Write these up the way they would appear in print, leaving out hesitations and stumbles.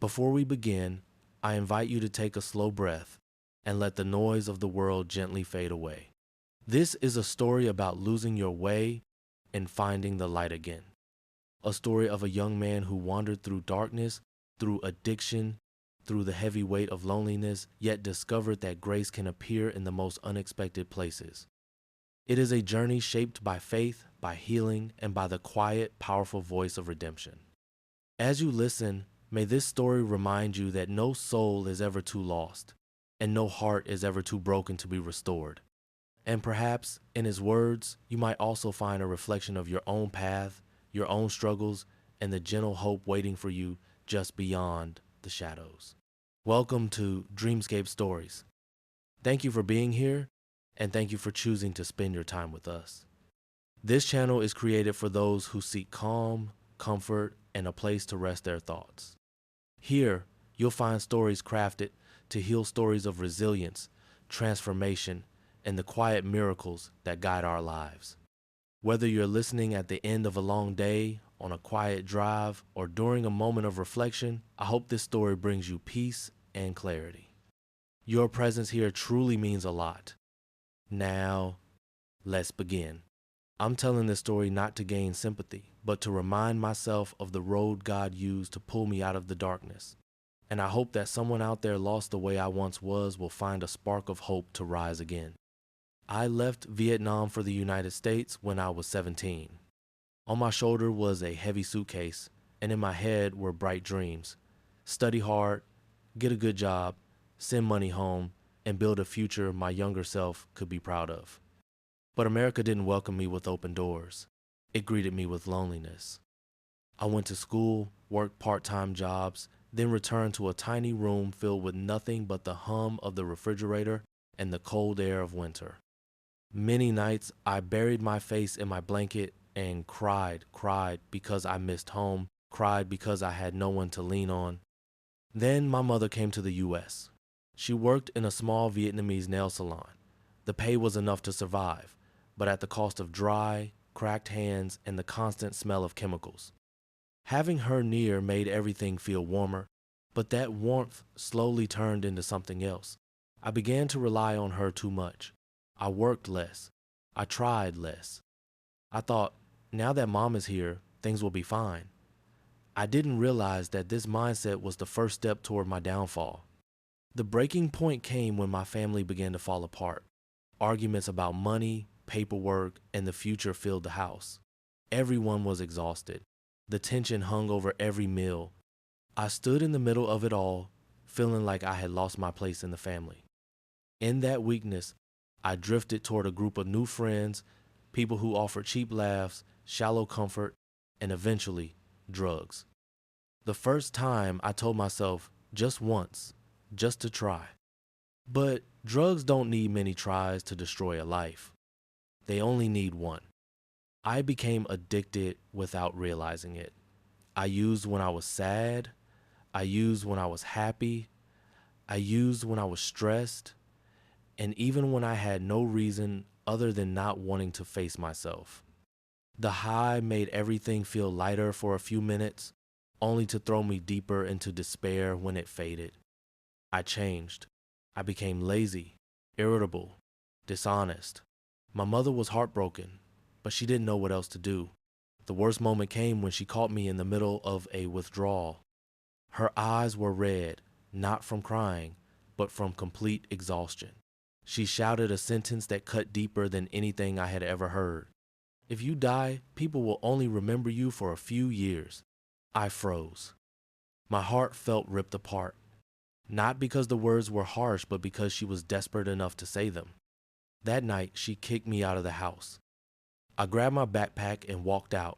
Before we begin, I invite you to take a slow breath and let the noise of the world gently fade away. This is a story about losing your way and finding the light again. A story of a young man who wandered through darkness, through addiction, through the heavy weight of loneliness, yet discovered that grace can appear in the most unexpected places. It is a journey shaped by faith, by healing, and by the quiet, powerful voice of redemption. As you listen, may this story remind you that no soul is ever too lost, and no heart is ever too broken to be restored. And perhaps, in his words, you might also find a reflection of your own path, your own struggles, and the gentle hope waiting for you just beyond the shadows. Welcome to Dreamscape Stories. Thank you for being here, and thank you for choosing to spend your time with us. This channel is created for those who seek calm, comfort, and a place to rest their thoughts. Here, you'll find stories crafted to heal, stories of resilience, transformation, and the quiet miracles that guide our lives. Whether you're listening at the end of a long day, on a quiet drive, or during a moment of reflection, I hope this story brings you peace and clarity. Your presence here truly means a lot. Now, let's begin. I'm telling this story not to gain sympathy, but to remind myself of the road God used to pull me out of the darkness. And I hope that someone out there lost the way I once was will find a spark of hope to rise again. I left Vietnam for the United States when I was 17. On my shoulder was a heavy suitcase, and in my head were bright dreams. Study hard, get a good job, send money home, and build a future my younger self could be proud of. But America didn't welcome me with open doors. It greeted me with loneliness. I went to school, worked part-time jobs, then returned to a tiny room filled with nothing but the hum of the refrigerator and the cold air of winter. Many nights I buried my face in my blanket and cried because I missed home, cried because I had no one to lean on. Then my mother came to the U.S. She worked in a small Vietnamese nail salon. The pay was enough to survive, but at the cost of dry, cracked hands and the constant smell of chemicals. Having her near made everything feel warmer, but that warmth slowly turned into something else. I began to rely on her too much. I worked less. I tried less. I thought, now that mom is here, things will be fine. I didn't realize that this mindset was the first step toward my downfall. The breaking point came when my family began to fall apart. Arguments about money, paperwork, and the future filled the house. Everyone was exhausted. The tension hung over every meal. I stood in the middle of it all, feeling like I had lost my place in the family. In that weakness, I drifted toward a group of new friends, people who offered cheap laughs, shallow comfort, and eventually, drugs. The first time I told myself, just once, just to try. But drugs don't need many tries to destroy a life. They only need one. I became addicted without realizing it. I used when I was sad. I used when I was happy. I used when I was stressed. And even when I had no reason other than not wanting to face myself. The high made everything feel lighter for a few minutes, only to throw me deeper into despair when it faded. I changed. I became lazy, irritable, dishonest. My mother was heartbroken, but she didn't know what else to do. The worst moment came when she caught me in the middle of a withdrawal. Her eyes were red, not from crying, but from complete exhaustion. She shouted a sentence that cut deeper than anything I had ever heard. If you die, people will only remember you for a few years. I froze. My heart felt ripped apart. Not because the words were harsh, but because she was desperate enough to say them. That night, she kicked me out of the house. I grabbed my backpack and walked out,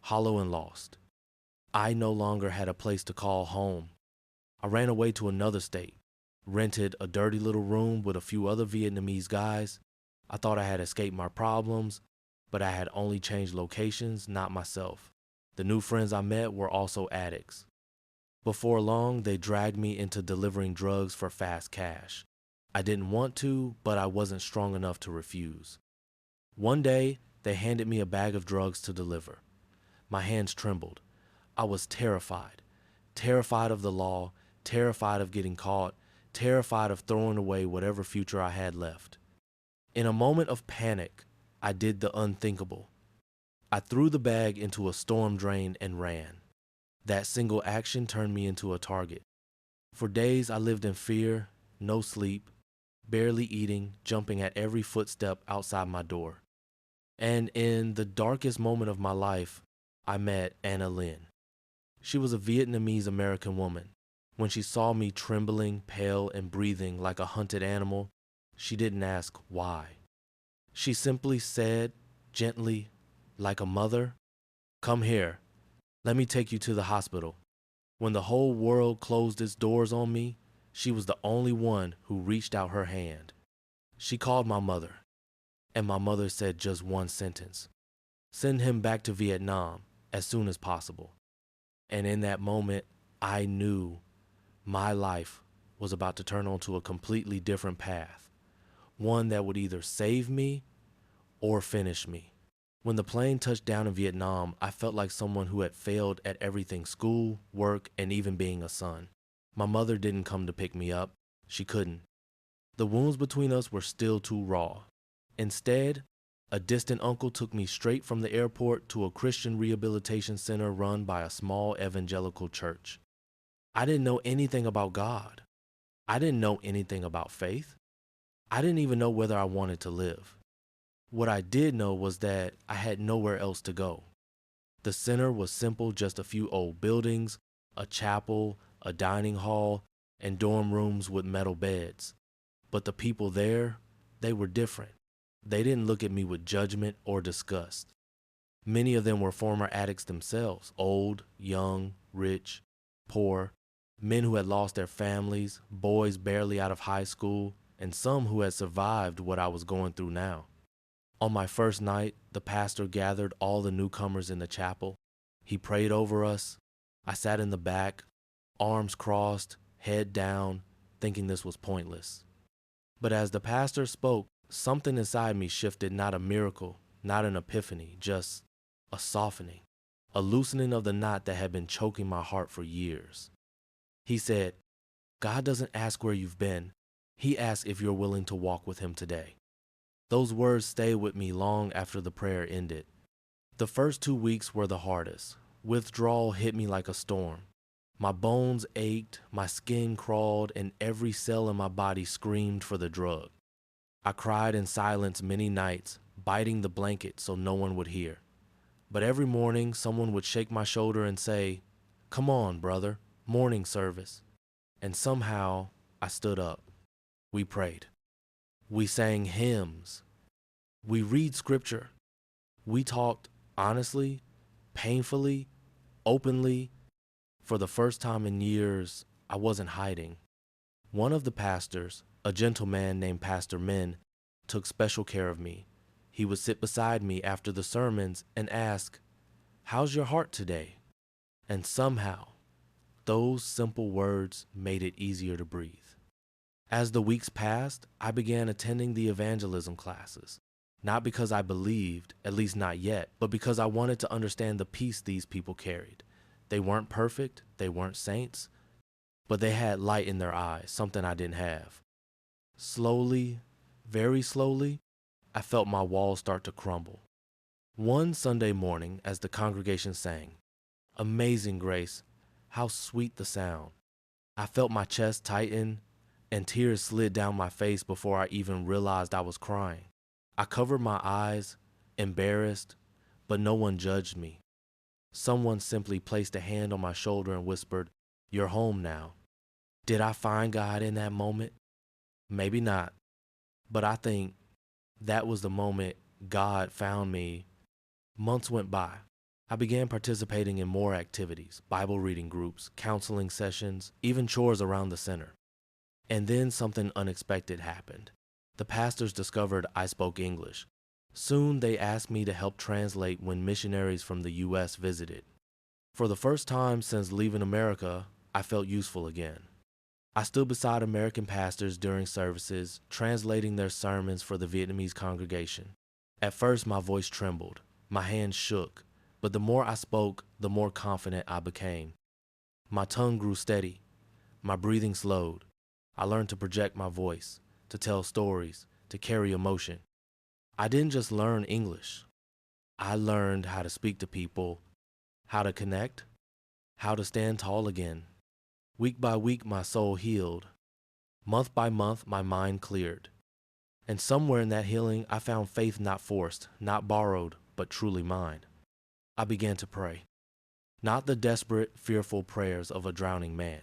hollow and lost. I no longer had a place to call home. I ran away to another state, rented a dirty little room with a few other Vietnamese guys. I thought I had escaped my problems, but I had only changed locations, not myself. The new friends I met were also addicts. Before long, they dragged me into delivering drugs for fast cash. I didn't want to, but I wasn't strong enough to refuse. One day, they handed me a bag of drugs to deliver. My hands trembled. I was terrified. terrified of the law, terrified of getting caught, terrified of throwing away whatever future I had left. In a moment of panic, I did the unthinkable. I threw the bag into a storm drain and ran. That single action turned me into a target. For days, I lived in fear, no sleep, barely eating, jumping at every footstep outside my door. And in the darkest moment of my life, I met Anna Lynn. She was a Vietnamese American woman. When she saw me trembling, pale, and breathing like a hunted animal, she didn't ask why. She simply said, gently, like a mother, "Come here. Let me take you to the hospital." When the whole world closed its doors on me, she was the only one who reached out her hand. She called my mother, and my mother said just one sentence: "Send him back to Vietnam as soon as possible." And in that moment, I knew my life was about to turn onto a completely different path, one that would either save me or finish me. When the plane touched down in Vietnam, I felt like someone who had failed at everything: school, work, and even being a son. My mother didn't come to pick me up. She couldn't. The wounds between us were still too raw. Instead, a distant uncle took me straight from the airport to a Christian rehabilitation center run by a small evangelical church. I didn't know anything about God. I didn't know anything about faith. I didn't even know whether I wanted to live. What I did know was that I had nowhere else to go. The center was simple: just a few old buildings, a chapel, a dining hall, and dorm rooms with metal beds. But the people there, they were different. They didn't look at me with judgment or disgust. Many of them were former addicts themselves: old, young, rich, poor, men who had lost their families, boys barely out of high school, and some who had survived what I was going through now. On my first night, the pastor gathered all the newcomers in the chapel. He prayed over us. I sat in the back, arms crossed, head down, thinking this was pointless. But as the pastor spoke, something inside me shifted: not a miracle, not an epiphany, just a softening, a loosening of the knot that had been choking my heart for years. He said, "God doesn't ask where you've been. He asks if you're willing to walk with him today." Those words stayed with me long after the prayer ended. The first 2 weeks were the hardest. Withdrawal hit me like a storm. My bones ached, my skin crawled, and every cell in my body screamed for the drug. I cried in silence many nights, biting the blanket so no one would hear. But every morning, someone would shake my shoulder and say, "Come on, brother, morning service." And somehow, I stood up. We prayed. We sang hymns. We read scripture. We talked honestly, painfully, openly. For the first time in years, I wasn't hiding. One of the pastors, a gentleman named Pastor Min, took special care of me. He would sit beside me after the sermons and ask, "How's your heart today?" And somehow, those simple words made it easier to breathe. As the weeks passed, I began attending the evangelism classes, not because I believed, at least not yet, but because I wanted to understand the peace these people carried. They weren't perfect, they weren't saints, but they had light in their eyes, something I didn't have. Slowly, very slowly, I felt my walls start to crumble. One Sunday morning, as the congregation sang, "Amazing Grace, how sweet the sound," I felt my chest tighten and tears slid down my face before I even realized I was crying. I covered my eyes, embarrassed, but no one judged me. Someone simply placed a hand on my shoulder and whispered, "You're home now." Did I find God in that moment? Maybe not, but I think that was the moment God found me. Months went by. I began participating in more activities: Bible reading groups, counseling sessions, even chores around the center. And then something unexpected happened. The pastors discovered I spoke English. Soon they asked me to help translate when missionaries from the U.S. visited. For the first time since leaving America, I felt useful again. I stood beside American pastors during services, translating their sermons for the Vietnamese congregation. At first, my voice trembled, my hands shook, but the more I spoke, the more confident I became. My tongue grew steady. My breathing slowed. I learned to project my voice, to tell stories, to carry emotion. I didn't just learn English. I learned how to speak to people, how to connect, how to stand tall again. Week by week, my soul healed. Month by month, my mind cleared. And somewhere in that healing, I found faith not forced, not borrowed, but truly mine. I began to pray. Not the desperate, fearful prayers of a drowning man,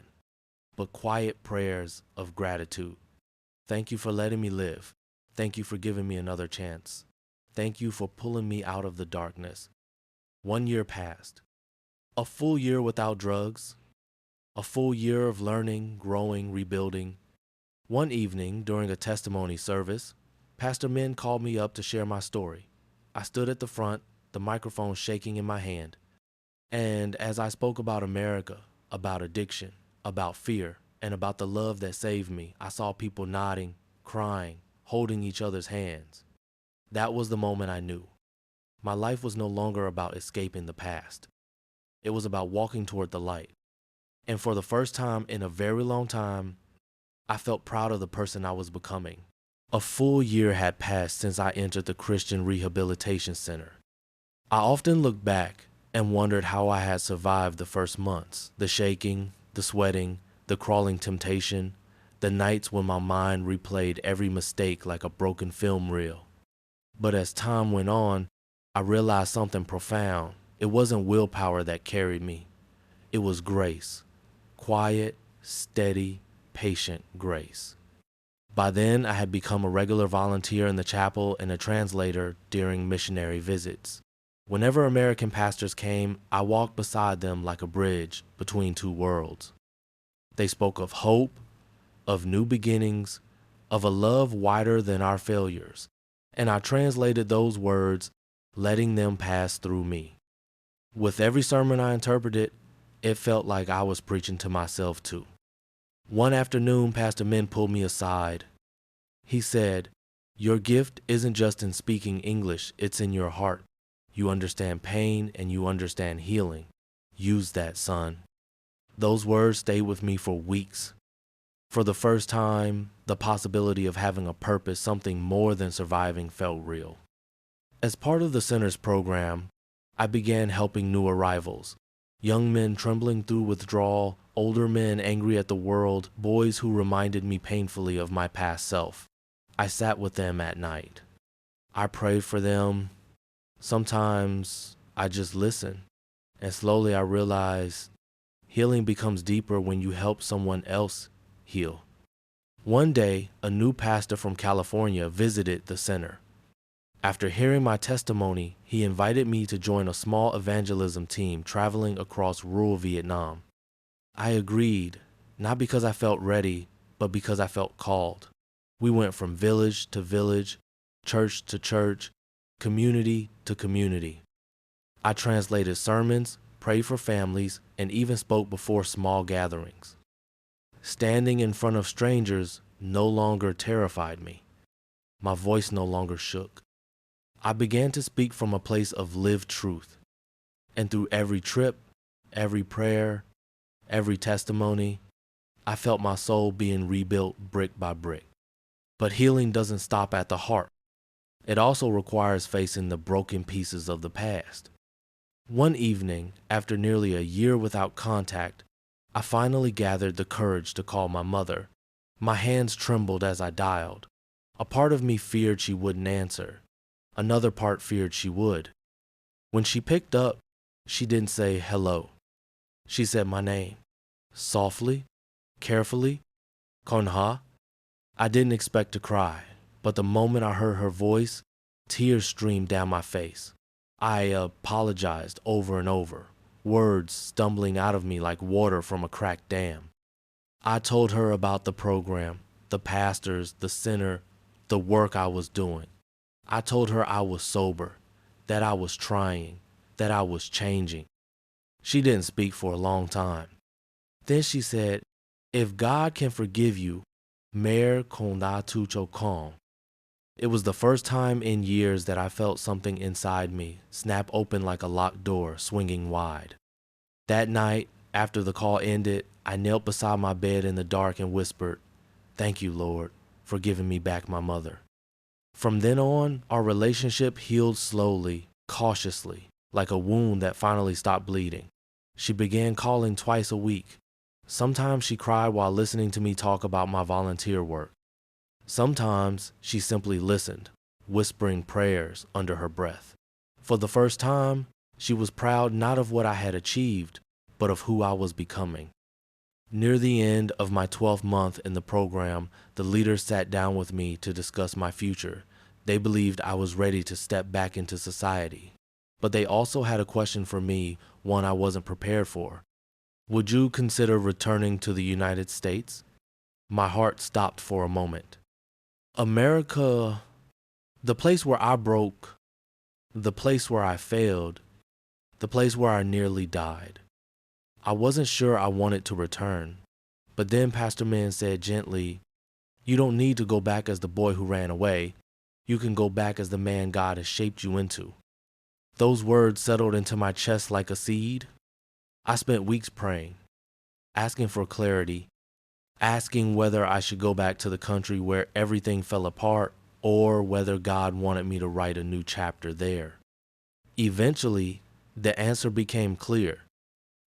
but quiet prayers of gratitude. Thank you for letting me live. Thank you for giving me another chance. Thank you for pulling me out of the darkness. 1 year passed. A full year without drugs. A full year of learning, growing, rebuilding. One evening, during a testimony service, Pastor Min called me up to share my story. I stood at the front, the microphone shaking in my hand. And as I spoke about America, about addiction, about fear, and about the love that saved me, I saw people nodding, crying, holding each other's hands. That was the moment I knew. My life was no longer about escaping the past. It was about walking toward the light. And for the first time in a very long time, I felt proud of the person I was becoming. A full year had passed since I entered the Christian Rehabilitation Center. I often looked back and wondered how I had survived the first months, the shaking, the sweating, the crawling temptation, the nights when my mind replayed every mistake like a broken film reel. But as time went on, I realized something profound. It wasn't willpower that carried me. It was grace. Quiet, steady, patient grace. By then, I had become a regular volunteer in the chapel and a translator during missionary visits. Whenever American pastors came, I walked beside them like a bridge between two worlds. They spoke of hope, of new beginnings, of a love wider than our failures, and I translated those words, letting them pass through me. With every sermon I interpreted, it felt like I was preaching to myself too. One afternoon, Pastor Min pulled me aside. He said, "Your gift isn't just in speaking English, it's in your heart. You understand pain and you understand healing. Use that, son." Those words stayed with me for weeks. For the first time, the possibility of having a purpose, something more than surviving, felt real. As part of the center's program, I began helping new arrivals. Young men trembling through withdrawal, older men angry at the world, boys who reminded me painfully of my past self. I sat with them at night. I prayed for them. Sometimes I just listened, and slowly I realized healing becomes deeper when you help someone else heal. One day, a new pastor from California visited the center. After hearing my testimony, he invited me to join a small evangelism team traveling across rural Vietnam. I agreed, not because I felt ready, but because I felt called. We went from village to village, church to church, community to community. I translated sermons, prayed for families, and even spoke before small gatherings. Standing in front of strangers no longer terrified me. My voice no longer shook. I began to speak from a place of lived truth. And through every trip, every prayer, every testimony, I felt my soul being rebuilt brick by brick. But healing doesn't stop at the heart. It also requires facing the broken pieces of the past. One evening, after nearly a year without contact, I finally gathered the courage to call my mother. My hands trembled as I dialed. A part of me feared she wouldn't answer. Another part feared she would. When she picked up, she didn't say hello. She said my name, softly, carefully, Konha. I didn't expect to cry, but the moment I heard her voice, tears streamed down my face. I apologized over and over, words stumbling out of me like water from a cracked dam. I told her about the program, the pastors, the center, the work I was doing. I told her I was sober, that I was trying, that I was changing. She didn't speak for a long time. Then she said, "If God can forgive you, mer konda tucho kong." It was the first time in years that I felt something inside me snap open like a locked door swinging wide. That night, After the call ended, I knelt beside my bed in the dark and whispered, "Thank you, Lord, for giving me back my mother." From then on, our relationship healed slowly, cautiously, like a wound that finally stopped bleeding. She began calling twice a week. Sometimes she cried while listening to me talk about my volunteer work. Sometimes she simply listened, whispering prayers under her breath. For the first time, she was proud not of what I had achieved, but of who I was becoming. Near the end of my 12th month in the program, the leaders sat down with me to discuss my future. They believed I was ready to step back into society. But they also had a question for me, one I wasn't prepared for. "Would you consider returning to the United States?" My heart stopped for a moment. America, the place where I broke, the place where I failed, the place where I nearly died. I wasn't sure I wanted to return. But then Pastor Min said gently, "You don't need to go back as the boy who ran away. You can go back as the man God has shaped you into." Those words settled into my chest like a seed. I spent weeks praying, asking for clarity, asking whether I should go back to the country where everything fell apart or whether God wanted me to write a new chapter there. Eventually, the answer became clear.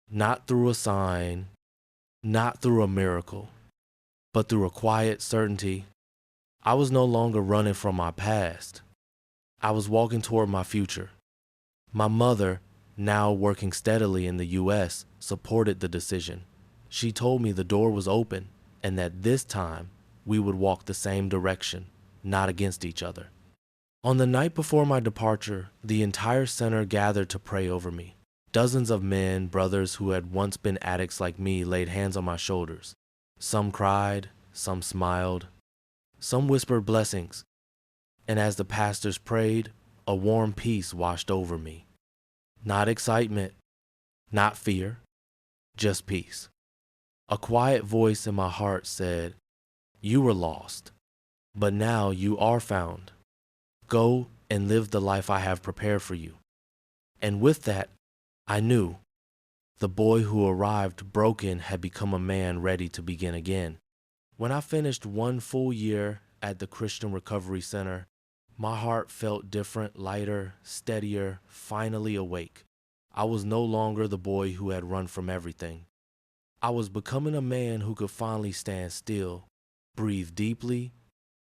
Not through a sign, not through a miracle, but through a quiet certainty. I was no longer running from my past. I was walking toward my future. My mother, now working steadily in the U.S., supported the decision. She told me the door was open and that this time we would walk the same direction, not against each other. On the night before my departure, the entire center gathered to pray over me. Dozens of men, brothers who had once been addicts like me, laid hands on my shoulders. Some cried, some smiled, some whispered blessings. And as the pastors prayed, a warm peace washed over me. Not excitement, not fear, just peace. A quiet voice in my heart said, "You were lost, but now you are found. Go and live the life I have prepared for you." And with that, I knew the boy who arrived broken had become a man ready to begin again. When I finished one full year at the Christian Recovery Center, my heart felt different, lighter, steadier, finally awake. I was no longer the boy who had run from everything. I was becoming a man who could finally stand still, breathe deeply,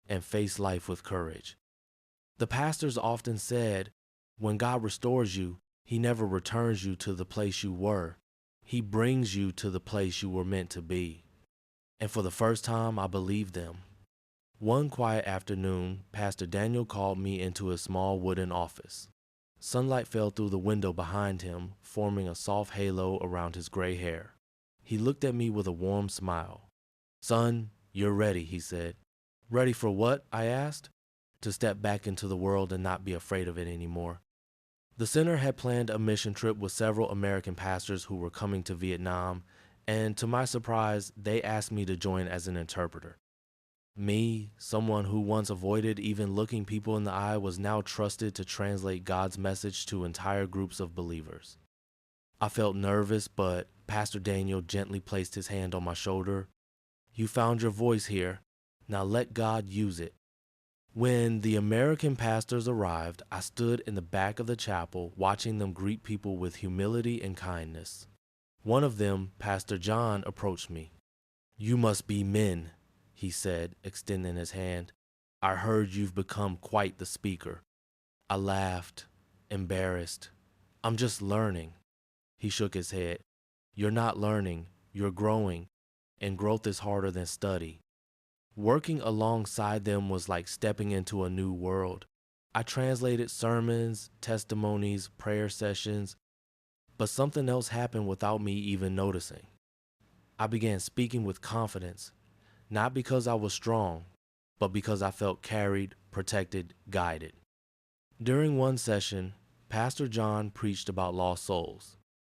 and face life with courage. The pastors often said, when God restores you, He never returns you to the place you were. He brings you to the place you were meant to be. And for the first time, I believed them. One quiet afternoon, Pastor Daniel called me into his small wooden office. Sunlight fell through the window behind him, forming a soft halo around his gray hair. He looked at me with a warm smile. "Son, you're ready," he said. "Ready for what?" I asked. "To step back into the world and not be afraid of it anymore." The center had planned a mission trip with several American pastors who were coming to Vietnam, and to my surprise, they asked me to join as an interpreter. Me, someone who once avoided even looking people in the eye, was now trusted to translate God's message to entire groups of believers. I felt nervous, but Pastor Daniel gently placed his hand on my shoulder. "You found your voice here. Now let God use it." When the American pastors arrived, I stood in the back of the chapel, watching them greet people with humility and kindness. One of them, Pastor John, approached me. "You must be men," he said, extending his hand. "I heard you've become quite the speaker." I laughed, embarrassed. "I'm just learning." He shook his head. "You're not learning, you're growing, and growth is harder than study." Working alongside them was like stepping into a new world. I translated sermons, testimonies, prayer sessions, but something else happened without me even noticing. I began speaking with confidence, not because I was strong, but because I felt carried, protected, guided. During one session, Pastor John preached about lost souls,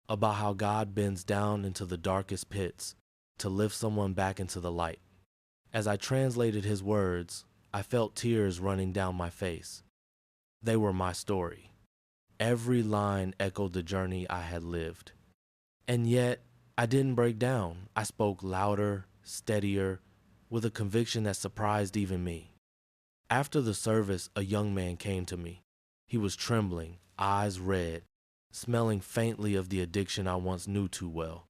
about how God bends down into the darkest pits to lift someone back into the light. As I translated his words, I felt tears running down my face. They were my story. Every line echoed the journey I had lived. And yet, I didn't break down. I spoke louder, steadier, with a conviction that surprised even me. After the service, a young man came to me. He was trembling, eyes red, smelling faintly of the addiction I once knew too well.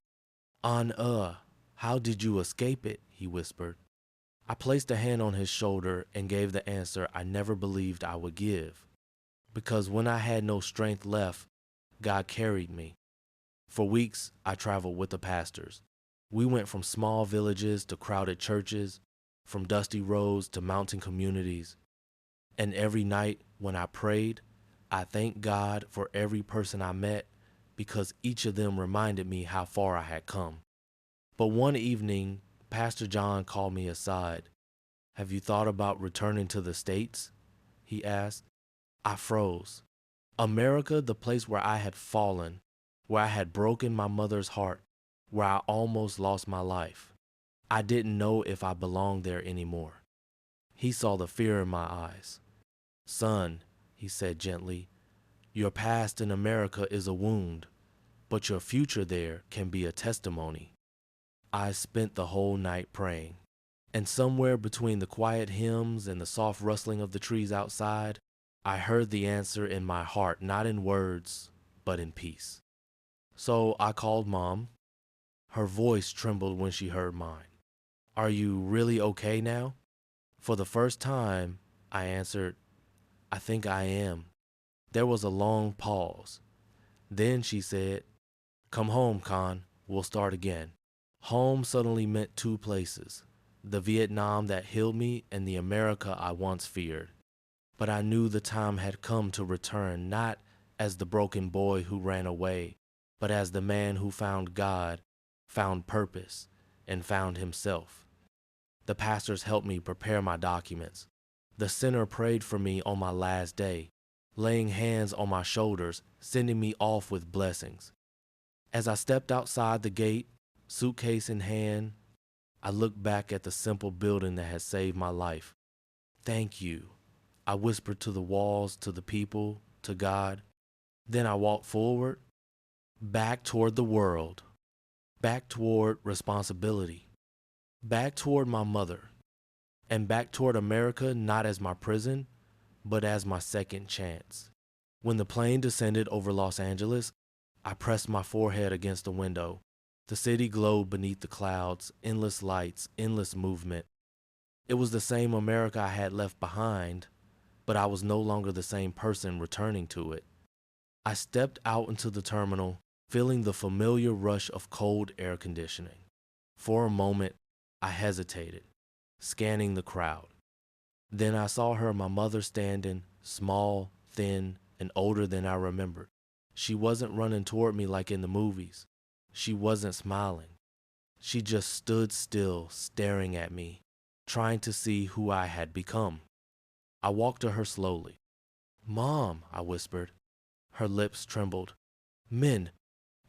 How did you escape it? He whispered. I placed a hand on his shoulder and gave the answer I never believed I would give. Because when I had no strength left, God carried me. For weeks, I traveled with the pastors. We went from small villages to crowded churches, from dusty roads to mountain communities. And every night when I prayed, I thanked God for every person I met because each of them reminded me how far I had come. But one evening, Pastor John called me aside. Have you thought about returning to the States? He asked. I froze. America, the place where I had fallen, where I had broken my mother's heart, where I almost lost my life. I didn't know if I belonged there anymore. He saw the fear in my eyes. Son, he said gently, your past in America is a wound, but your future there can be a testimony. I spent the whole night praying, and somewhere between the quiet hymns and the soft rustling of the trees outside, I heard the answer in my heart, not in words, but in peace. So I called Mom. Her voice trembled when she heard mine. Are you really okay now? For the first time, I answered, I think I am. There was a long pause. Then she said, come home, Con. We'll start again. Home suddenly meant two places, the Vietnam that healed me and the America I once feared. But I knew the time had come to return, not as the broken boy who ran away, but as the man who found God, found purpose, and found himself. The pastors helped me prepare my documents. The center prayed for me on my last day, laying hands on my shoulders, sending me off with blessings. As I stepped outside the gate, suitcase in hand, I looked back at the simple building that had saved my life. Thank you, I whispered to the walls, to the people, to God. Then I walked forward, back toward the world, back toward responsibility, back toward my mother, and back toward America not as my prison, but as my second chance. When the plane descended over Los Angeles, I pressed my forehead against the window. The city glowed beneath the clouds, endless lights, endless movement. It was the same America I had left behind, but I was no longer the same person returning to it. I stepped out into the terminal, feeling the familiar rush of cold air conditioning. For a moment, I hesitated, scanning the crowd. Then I saw my mother standing, small, thin, and older than I remembered. She wasn't running toward me like in the movies. She wasn't smiling. She just stood still, staring at me, trying to see who I had become. I walked to her slowly. Mom, I whispered. Her lips trembled. Min,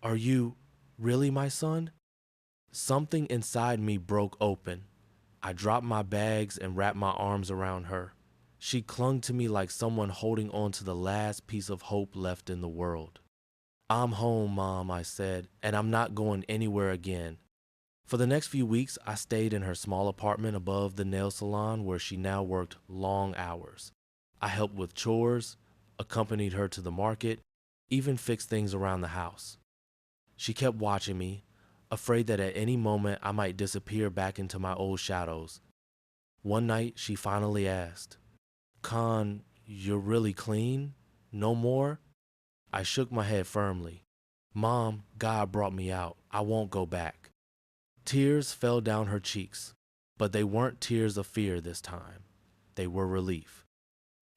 are you really my son? Something inside me broke open. I dropped my bags and wrapped my arms around her. She clung to me like someone holding on to the last piece of hope left in the world. I'm home, Mom, I said, and I'm not going anywhere again. For the next few weeks, I stayed in her small apartment above the nail salon where she now worked long hours. I helped with chores, accompanied her to the market, even fixed things around the house. She kept watching me, afraid that at any moment I might disappear back into my old shadows. One night, she finally asked, Con, you're really clean? No more? I shook my head firmly. Mom, God brought me out. I won't go back. Tears fell down her cheeks, but they weren't tears of fear this time. They were relief.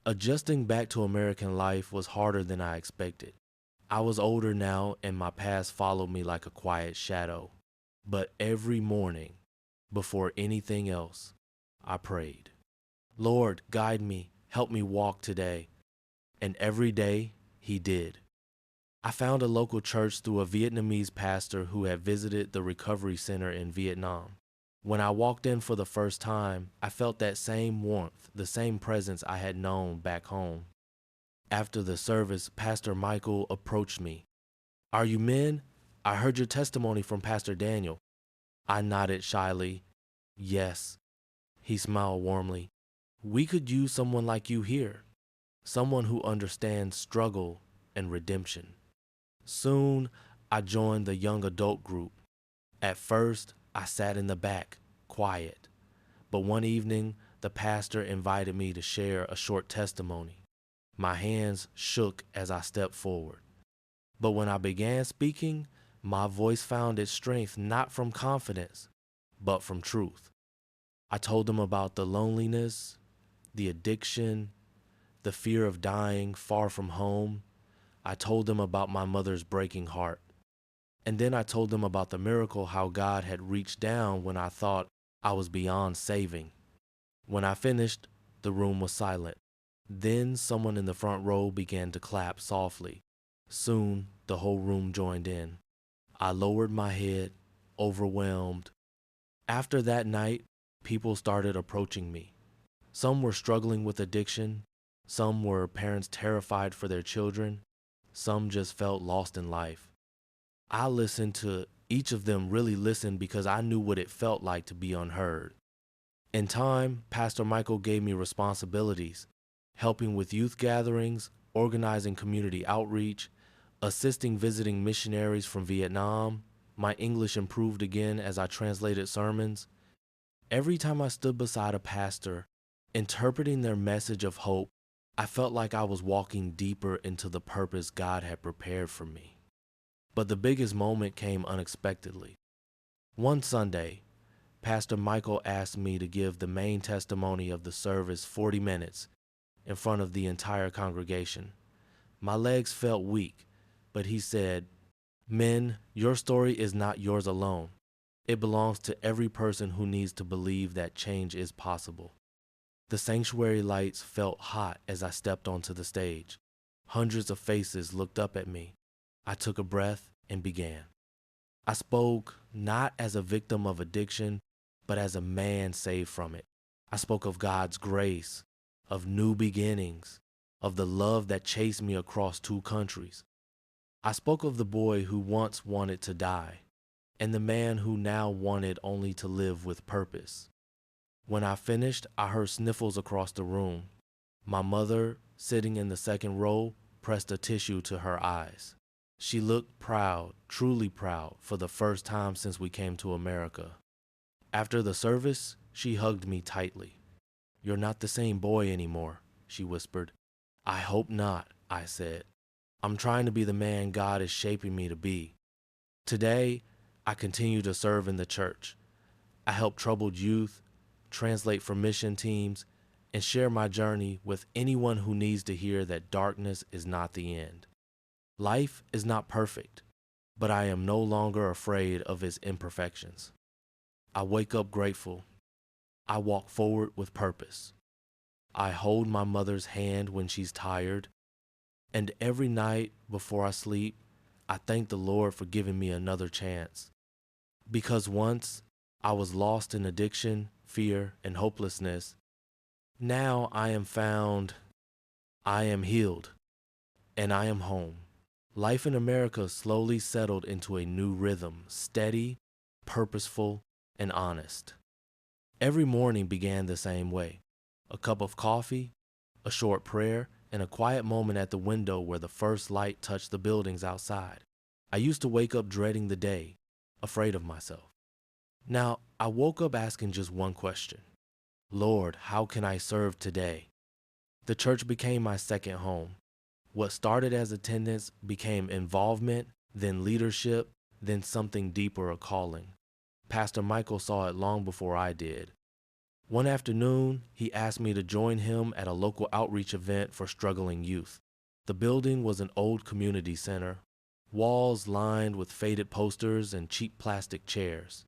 Adjusting back to American life was harder than I expected. I was older now and my past followed me like a quiet shadow. But every morning, before anything else, I prayed. Lord, guide me, help me walk today. And every day, He did. I found a local church through a Vietnamese pastor who had visited the recovery center in Vietnam. When I walked in for the first time, I felt that same warmth, the same presence I had known back home. After the service, Pastor Michael approached me. Are you men? I heard your testimony from Pastor Daniel. I nodded shyly. Yes. He smiled warmly. We could use someone like you here, someone who understands struggle and redemption. Soon, I joined the young adult group. At first, I sat in the back, quiet. But one evening, the pastor invited me to share a short testimony. My hands shook as I stepped forward. But when I began speaking, my voice found its strength not from confidence, but from truth. I told them about the loneliness, the addiction, the fear of dying far from home. I told them about my mother's breaking heart. And then I told them about the miracle how God had reached down when I thought I was beyond saving. When I finished, the room was silent. Then someone in the front row began to clap softly. Soon, the whole room joined in. I lowered my head, overwhelmed. After that night, people started approaching me. Some were struggling with addiction. Some were parents terrified for their children. Some just felt lost in life. I listened to each of them, really listened because I knew what it felt like to be unheard. In time, Pastor Michael gave me responsibilities, helping with youth gatherings, organizing community outreach, assisting visiting missionaries from Vietnam. My English improved again as I translated sermons. Every time I stood beside a pastor, interpreting their message of hope, I felt like I was walking deeper into the purpose God had prepared for me. But the biggest moment came unexpectedly. One Sunday, Pastor Michael asked me to give the main testimony of the service 40 minutes in front of the entire congregation. My legs felt weak, but he said, "Men, your story is not yours alone. It belongs to every person who needs to believe that change is possible." The sanctuary lights felt hot as I stepped onto the stage. Hundreds of faces looked up at me. I took a breath and began. I spoke not as a victim of addiction, but as a man saved from it. I spoke of God's grace, of new beginnings, of the love that chased me across 2 countries. I spoke of the boy who once wanted to die, and the man who now wanted only to live with purpose. When I finished, I heard sniffles across the room. My mother, sitting in the second row, pressed a tissue to her eyes. She looked proud, truly proud, for the first time since we came to America. After the service, she hugged me tightly. "You're not the same boy anymore," she whispered. "I hope not," I said. "I'm trying to be the man God is shaping me to be." Today, I continue to serve in the church. I help troubled youth, translate for mission teams, and share my journey with anyone who needs to hear that darkness is not the end. Life is not perfect, but I am no longer afraid of its imperfections. I wake up grateful. I walk forward with purpose. I hold my mother's hand when she's tired. And every night before I sleep, I thank the Lord for giving me another chance. Because once I was lost in addiction, fear, and hopelessness. Now I am found, I am healed, and I am home. Life in America slowly settled into a new rhythm, steady, purposeful, and honest. Every morning began the same way. A cup of coffee, a short prayer, and a quiet moment at the window where the first light touched the buildings outside. I used to wake up dreading the day, afraid of myself. Now, I woke up asking just one question. Lord, how can I serve today? The church became my second home. What started as attendance became involvement, then leadership, then something deeper, a calling. Pastor Michael saw it long before I did. One afternoon, he asked me to join him at a local outreach event for struggling youth. The building was an old community center, walls lined with faded posters and cheap plastic chairs.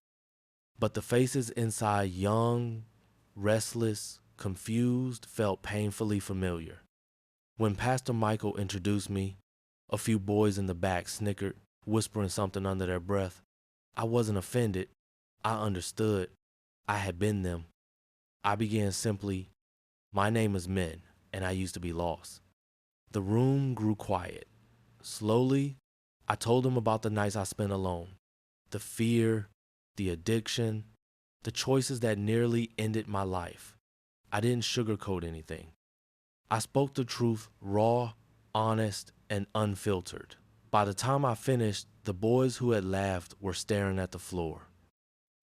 But the faces inside, young, restless, confused, felt painfully familiar. When Pastor Michael introduced me, a few boys in the back snickered, whispering something under their breath. I wasn't offended. I understood. I had been them. I began simply, "My name is Min, and I used to be lost." The room grew quiet. Slowly, I told him about the nights I spent alone, the fear, the addiction, the choices that nearly ended my life. I didn't sugarcoat anything. I spoke the truth raw, honest, and unfiltered. By the time I finished, the boys who had laughed were staring at the floor.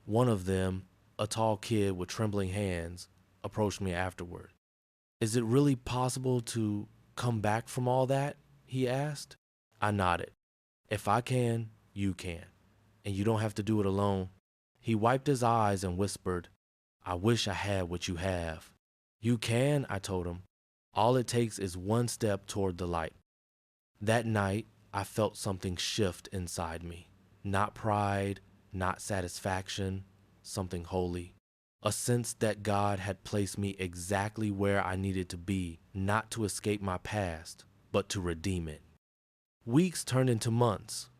One of them, a tall kid with trembling hands, approached me afterward. "Is it really possible to come back from all that?" he asked. I nodded. "If I can, you can. And you don't have to do it alone." He wiped his eyes and whispered, "I wish I had what you have." "You can," I told him. "All it takes is one step toward the light." That night, I felt something shift inside me. Not pride, not satisfaction, something holy. A sense that God had placed me exactly where I needed to be, not to escape my past, but to redeem it. Weeks turned into months.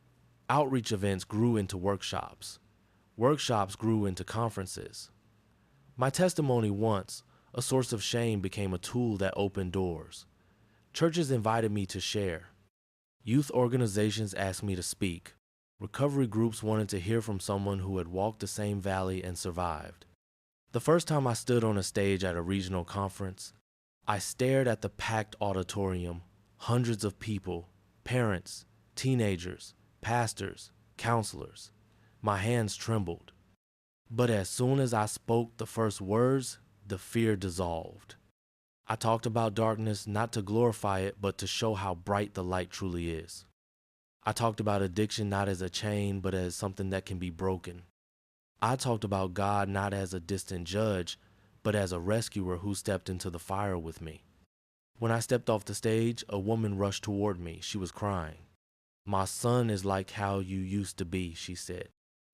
Outreach events grew into workshops. Workshops grew into conferences. My testimony once, a source of shame, became a tool that opened doors. Churches invited me to share. Youth organizations asked me to speak. Recovery groups wanted to hear from someone who had walked the same valley and survived. The first time I stood on a stage at a regional conference, I stared at the packed auditorium, hundreds of people, parents, teenagers, pastors, counselors. My hands trembled. But as soon as I spoke the first words, the fear dissolved. I talked about darkness not to glorify it, but to show how bright the light truly is. I talked about addiction not as a chain, but as something that can be broken. I talked about God not as a distant judge, but as a rescuer who stepped into the fire with me. When I stepped off the stage, a woman rushed toward me. She was crying. "My son is like how you used to be," she said.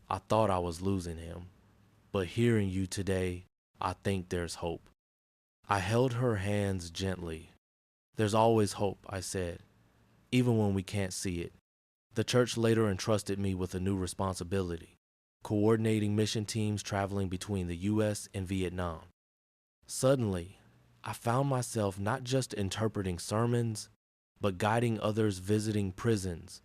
"I thought I was losing him. But hearing you today, I think there's hope." I held her hands gently. "There's always hope," I said, "even when we can't see it." The church later entrusted me with a new responsibility: coordinating mission teams traveling between the U.S. and Vietnam. Suddenly, I found myself not just interpreting sermons, but guiding others visiting prisons,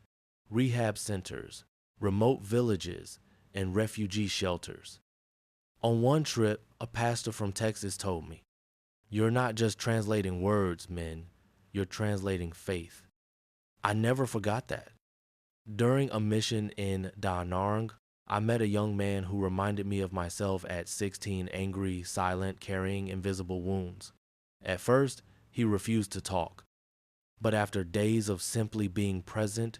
rehab centers, remote villages, and refugee shelters. On one trip, a pastor from Texas told me, "You're not just translating words, men, you're translating faith." I never forgot that. During a mission in Da Nang, I met a young man who reminded me of myself at 16, angry, silent, carrying invisible wounds. At first, he refused to talk, but after days of simply being present,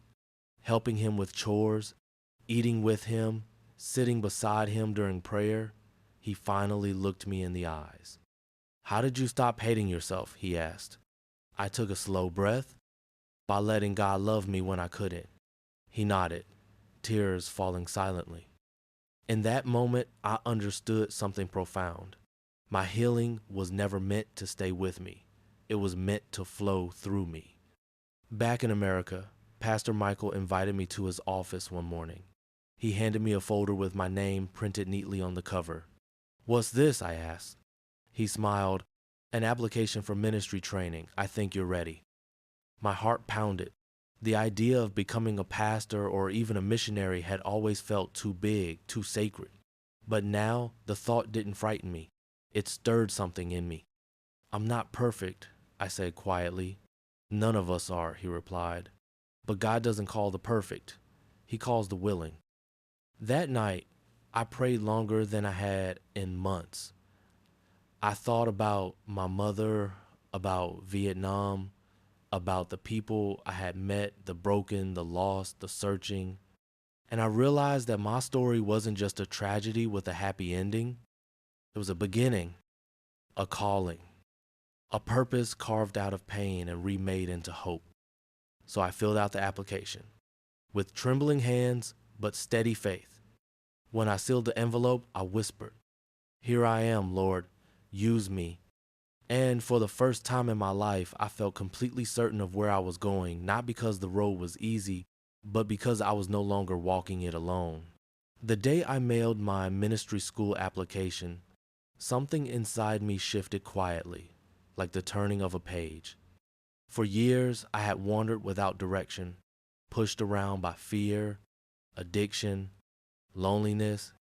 helping him with chores, eating with him, sitting beside him during prayer, he finally looked me in the eyes. "How did you stop hating yourself?" he asked. I took a slow breath. "By letting God love me when I couldn't." He nodded, tears falling silently. In that moment, I understood something profound. My healing was never meant to stay with me. It was meant to flow through me. Back in America, Pastor Michael invited me to his office one morning. He handed me a folder with my name printed neatly on the cover. "What's this?" I asked. He smiled. "An application for ministry training. I think you're ready." My heart pounded. The idea of becoming a pastor or even a missionary had always felt too big, too sacred. But now, the thought didn't frighten me. It stirred something in me. "I'm not perfect," I said quietly. "None of us are," he replied. "But God doesn't call the perfect. He calls the willing." That night, I prayed longer than I had in months. I thought about my mother, about Vietnam, about the people I had met, the broken, the lost, the searching. And I realized that my story wasn't just a tragedy with a happy ending. It was a beginning, a calling, a purpose carved out of pain and remade into hope. So I filled out the application with trembling hands but steady faith. When I sealed the envelope, I whispered, "Here I am, Lord. Use me." And for the first time in my life, I felt completely certain of where I was going, not because the road was easy, but because I was no longer walking it alone. The day I mailed my ministry school application, something inside me shifted quietly, like the turning of a page. For years, I had wandered without direction, pushed around by fear, addiction, loneliness,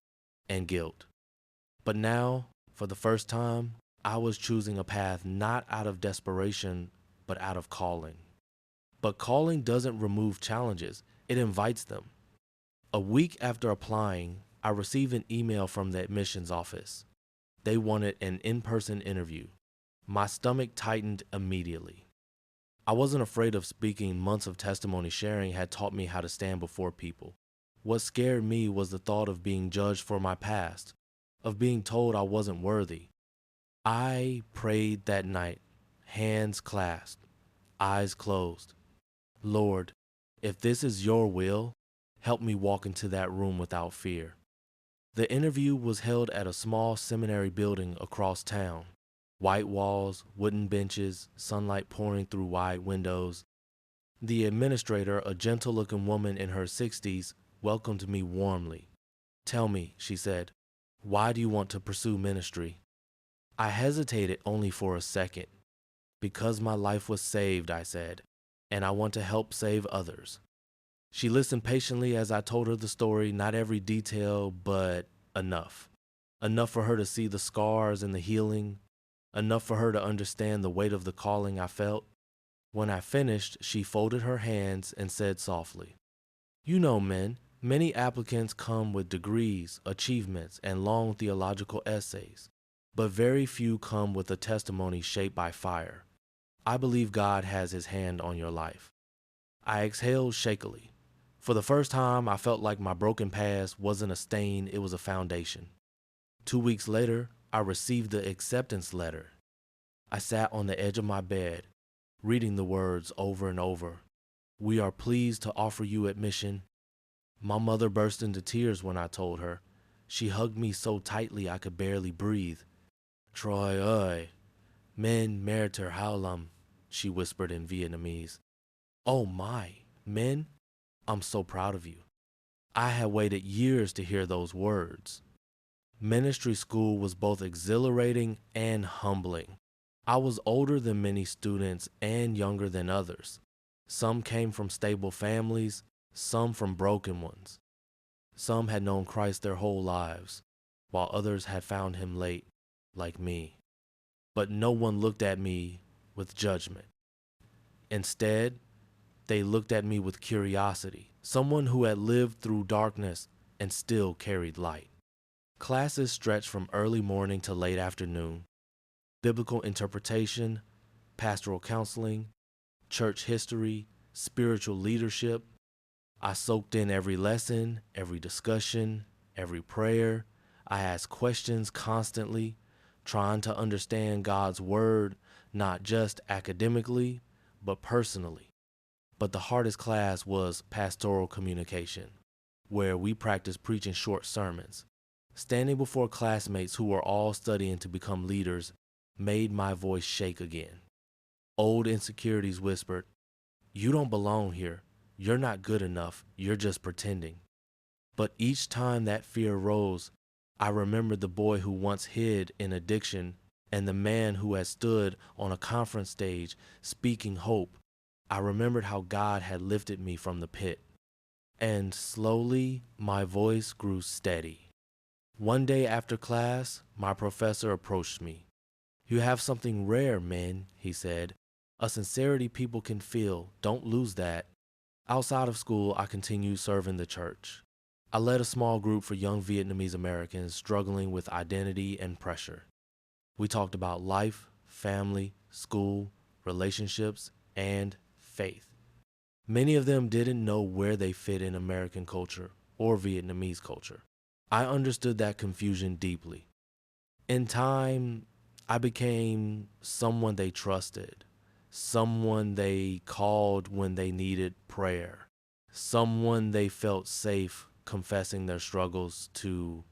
and guilt. But now, for the first time, I was choosing a path not out of desperation, but out of calling. But calling doesn't remove challenges, it invites them. A week after applying, I received an email from the admissions office. They wanted an in-person interview. My stomach tightened immediately. I wasn't afraid of speaking. Months of testimony sharing had taught me how to stand before people. What scared me was the thought of being judged for my past, of being told I wasn't worthy. I prayed that night, hands clasped, eyes closed. Lord, if this is your will, help me walk into that room without fear. The interview was held at a small seminary building across town. White walls, wooden benches, sunlight pouring through wide windows. The administrator, a gentle-looking woman in her 60s, welcomed me warmly. "Tell me," she said, "why do you want to pursue ministry?" I hesitated only for a second. "Because my life was saved," I said, "and I want to help save others." She listened patiently as I told her the story, not every detail, but enough. Enough for her to see the scars and the healing, enough for her to understand the weight of the calling I felt. When I finished, she folded her hands and said softly, "You know, men, many applicants come with degrees, achievements, and long theological essays, but very few come with a testimony shaped by fire. I believe God has his hand on your life." I exhaled shakily. For the first time, I felt like my broken past wasn't a stain, it was a foundation. 2 weeks later, I received the acceptance letter. I sat on the edge of my bed, reading the words over and over. "We are pleased to offer you admission." My mother burst into tears when I told her. She hugged me so tightly I could barely breathe. "Troy ơi, men meriter howlam," she whispered in Vietnamese. Oh my, men, I'm so proud of you. I had waited years to hear those words. Ministry school was both exhilarating and humbling. I was older than many students and younger than others. Some came from stable families, some from broken ones. Some had known Christ their whole lives, while others had found him late, like me. But no one looked at me with judgment. Instead, they looked at me with curiosity, someone who had lived through darkness and still carried light. Classes stretched from early morning to late afternoon. Biblical interpretation, pastoral counseling, church history, spiritual leadership. I soaked in every lesson, every discussion, every prayer. I asked questions constantly, trying to understand God's word, not just academically, but personally. But the hardest class was pastoral communication, where we practiced preaching short sermons. Standing before classmates who were all studying to become leaders made my voice shake again. Old insecurities whispered, "You don't belong here. You're not good enough. You're just pretending." But each time that fear rose, I remembered the boy who once hid in addiction and the man who had stood on a conference stage speaking hope. I remembered how God had lifted me from the pit. And slowly, my voice grew steady. One day after class, my professor approached me. "You have something rare, man," he said. "A sincerity people can feel. Don't lose that." Outside of school, I continued serving the church. I led a small group for young Vietnamese Americans struggling with identity and pressure. We talked about life, family, school, relationships, and faith. Many of them didn't know where they fit in American culture or Vietnamese culture. I understood that confusion deeply. In time, I became someone they trusted, someone they called when they needed prayer, someone they felt safe confessing their struggles to.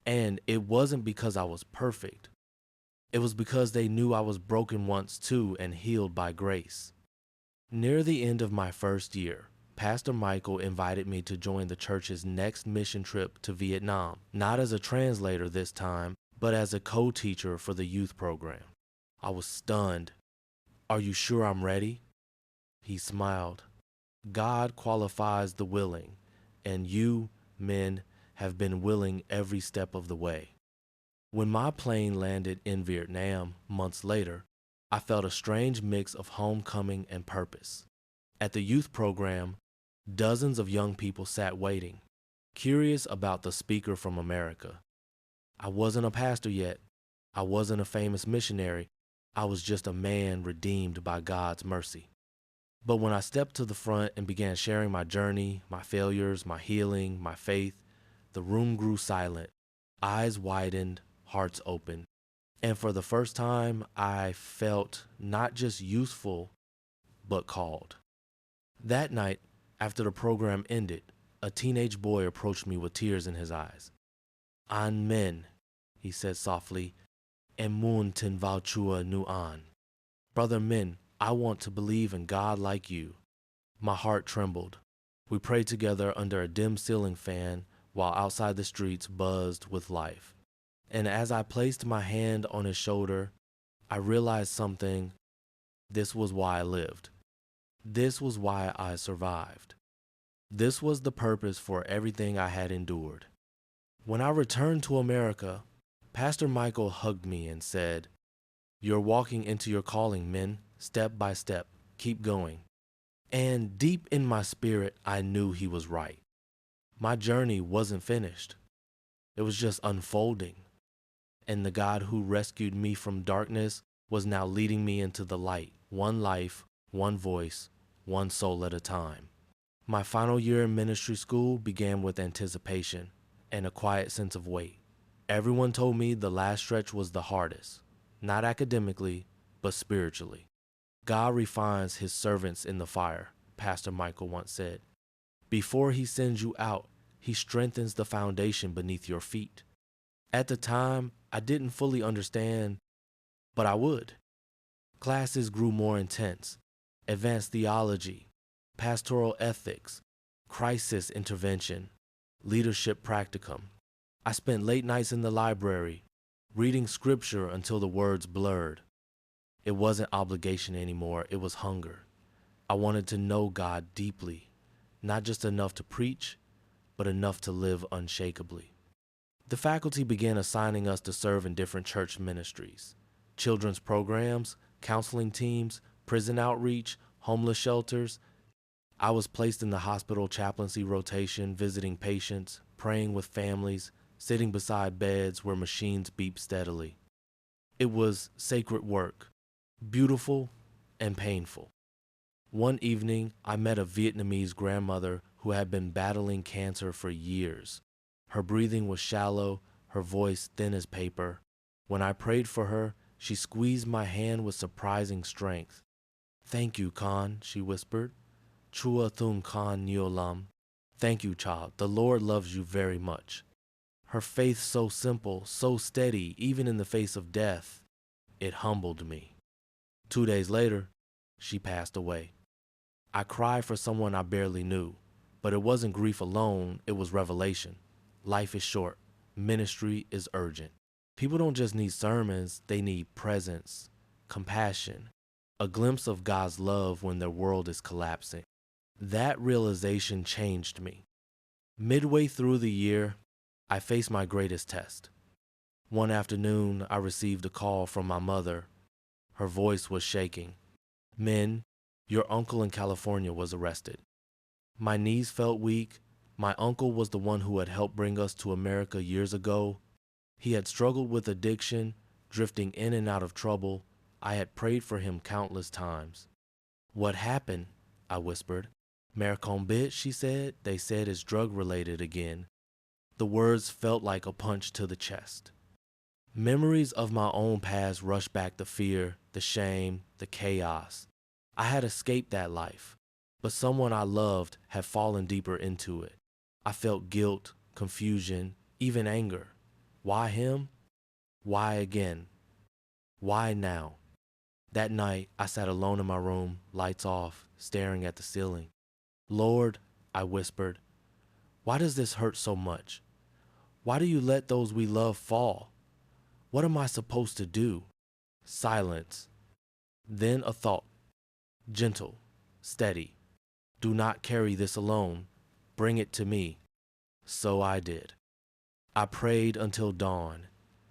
And it wasn't because I was perfect. It was because they knew I was broken once too and healed by grace. Near the end of my first year, Pastor Michael invited me to join the church's next mission trip to Vietnam, not as a translator this time, but as a co-teacher for the youth program. I was stunned. "Are you sure I'm ready?" He smiled. God qualifies the willing, and you, men, have been willing every step of the way. When my plane landed in Vietnam months later, I felt a strange mix of homecoming and purpose. At the youth program, dozens of young people sat waiting, curious about the speaker from America. I wasn't a pastor yet. I wasn't a famous missionary. I was just a man redeemed by God's mercy. But when I stepped to the front and began sharing my journey, my failures, my healing, my faith, the room grew silent, eyes widened, hearts open. And for the first time, I felt not just useful, but called. That night, after the program ended, a teenage boy approached me with tears in his eyes. An men, he said softly, and mun tin vau chua nu an. Brother Min, I want to believe in God like you. My heart trembled. We prayed together under a dim ceiling fan while outside the streets buzzed with life. And as I placed my hand on his shoulder, I realized something. This was why I lived. This was why I survived. This was the purpose for everything I had endured. When I returned to America, Pastor Michael hugged me and said, "You're walking into your calling, men, step by step. Keep going." And deep in my spirit, I knew he was right. My journey wasn't finished. It was just unfolding. And the God who rescued me from darkness was now leading me into the light, one life, one voice, one soul at a time. My final year in ministry school began with anticipation and a quiet sense of weight. Everyone told me the last stretch was the hardest, not academically, but spiritually. God refines his servants in the fire, Pastor Michael once said. Before he sends you out, he strengthens the foundation beneath your feet. At the time, I didn't fully understand, but I would. Classes grew more intense. Advanced theology, pastoral ethics, crisis intervention, leadership practicum. I spent late nights in the library, reading scripture until the words blurred. It wasn't obligation anymore, it was hunger. I wanted to know God deeply, not just enough to preach, but enough to live unshakably. The faculty began assigning us to serve in different church ministries, children's programs, counseling teams, prison outreach, homeless shelters. I was placed in the hospital chaplaincy rotation, visiting patients, praying with families, sitting beside beds where machines beeped steadily. It was sacred work, beautiful and painful. One evening, I met a Vietnamese grandmother who had been battling cancer for years. Her breathing was shallow, her voice thin as paper. When I prayed for her, she squeezed my hand with surprising strength. "Thank you, Khan," she whispered. "Chua thum Khan Niolam." "Thank you, child. The Lord loves you very much." Her faith so simple, so steady, even in the face of death, it humbled me. 2 days later, she passed away. I cried for someone I barely knew, but it wasn't grief alone, it was revelation. Life is short. Ministry is urgent. People don't just need sermons, they need presence, compassion, a glimpse of God's love when their world is collapsing. That realization changed me. Midway through the year, I faced my greatest test. One afternoon, I received a call from my mother. Her voice was shaking. "Men, your uncle in California was arrested." My knees felt weak. My uncle was the one who had helped bring us to America years ago. He had struggled with addiction, drifting in and out of trouble. I had prayed for him countless times. "What happened?" I whispered. "Mercombit," she said. "They said it's drug-related again." The words felt like a punch to the chest. Memories of my own past rushed back, the fear, the shame, the chaos. I had escaped that life, but someone I loved had fallen deeper into it. I felt guilt, confusion, even anger. Why him? Why again? Why now? That night, I sat alone in my room, lights off, staring at the ceiling. "Lord," I whispered, "why does this hurt so much? Why do you let those we love fall? What am I supposed to do?" Silence. Then a thought, gentle, steady. Do not carry this alone. Bring it to me. So I did. I prayed until dawn,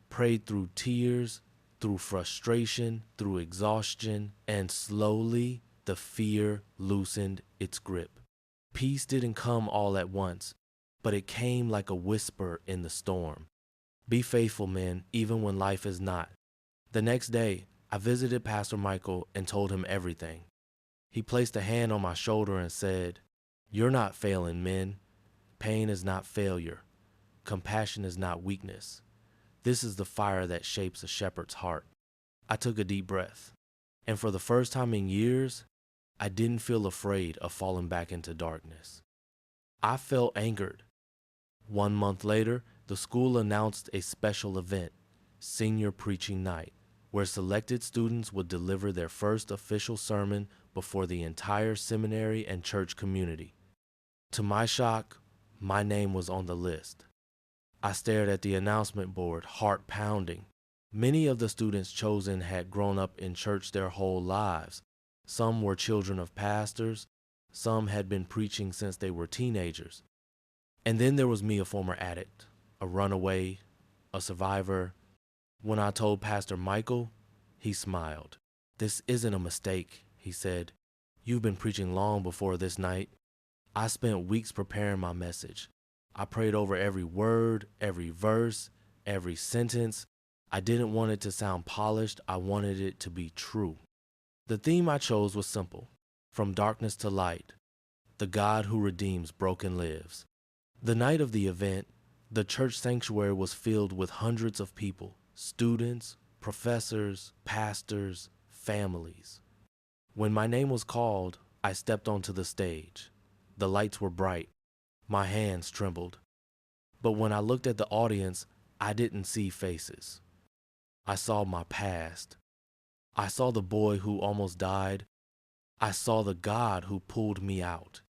prayed through tears, through frustration, through exhaustion, and slowly the fear loosened its grip. Peace didn't come all at once, but it came like a whisper in the storm. Be faithful, men, even when life is not. The next day, I visited Pastor Michael and told him everything. He placed a hand on my shoulder and said, "You're not failing, men. Pain is not failure. Compassion is not weakness. This is the fire that shapes a shepherd's heart." I took a deep breath, and for the first time in years, I didn't feel afraid of falling back into darkness. I felt anchored. 1 month later, the school announced a special event, Senior Preaching Night, where selected students would deliver their first official sermon before the entire seminary and church community. To my shock, my name was on the list. I stared at the announcement board, heart pounding. Many of the students chosen had grown up in church their whole lives. Some were children of pastors. Some had been preaching since they were teenagers. And then there was me, a former addict, a runaway, a survivor. When I told Pastor Michael, he smiled. "This isn't a mistake," he said. "You've been preaching long before this night." I spent weeks preparing my message. I prayed over every word, every verse, every sentence. I didn't want it to sound polished. I wanted it to be true. The theme I chose was simple: from darkness to light, the God who redeems broken lives. The night of the event, the church sanctuary was filled with hundreds of people, students, professors, pastors, families. When my name was called, I stepped onto the stage. The lights were bright. My hands trembled. But when I looked at the audience, I didn't see faces. I saw my past. I saw the boy who almost died. I saw the God who pulled me out.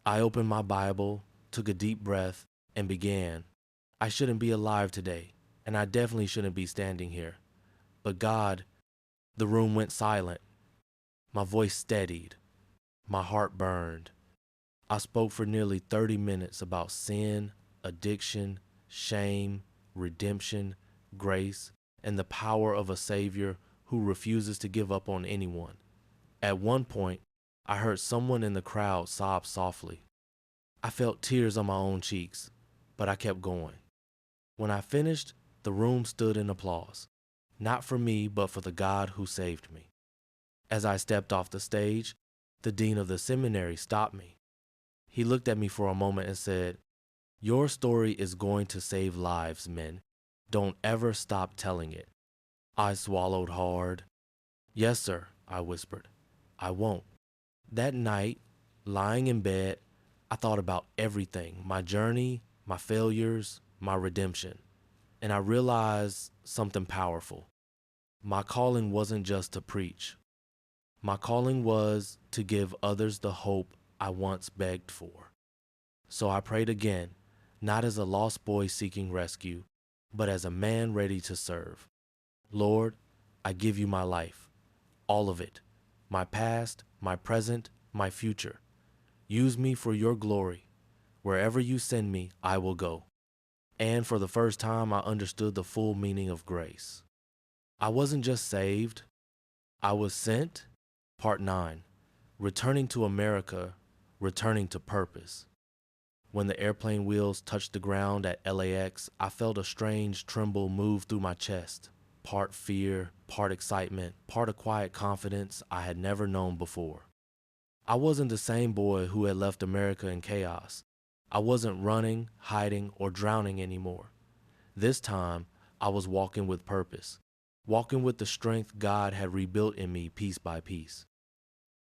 I opened my Bible, took a deep breath, and began. I shouldn't be alive today, and I definitely shouldn't be standing here. But God, the room went silent. My voice steadied. My heart burned. I spoke for nearly 30 minutes about sin, addiction, shame, redemption, grace, and the power of a Savior who refuses to give up on anyone. At one point, I heard someone in the crowd sob softly. I felt tears on my own cheeks, but I kept going. When I finished, the room stood in applause, not for me, but for the God who saved me. As I stepped off the stage, the dean of the seminary stopped me. He looked at me for a moment and said, "Your story is going to save lives, men. Don't ever stop telling it." I swallowed hard. "Yes, sir," I whispered. "I won't." That night, lying in bed, I thought about everything: my journey, my failures, my redemption. And I realized something powerful. My calling wasn't just to preach. My calling was to give others the hope I once begged for. So I prayed again, not as a lost boy seeking rescue, but as a man ready to serve. "Lord, I give you my life, all of it, my past, my present, my future. Use me for your glory. Wherever you send me, I will go." And for the first time, I understood the full meaning of grace. I wasn't just saved, I was sent. Part 9. Returning to America, returning to purpose. When the airplane wheels touched the ground at LAX, I felt a strange tremble move through my chest. Part fear, part excitement, part a quiet confidence I had never known before. I wasn't the same boy who had left America in chaos. I wasn't running, hiding, or drowning anymore. This time, I was walking with purpose, walking with the strength God had rebuilt in me piece by piece.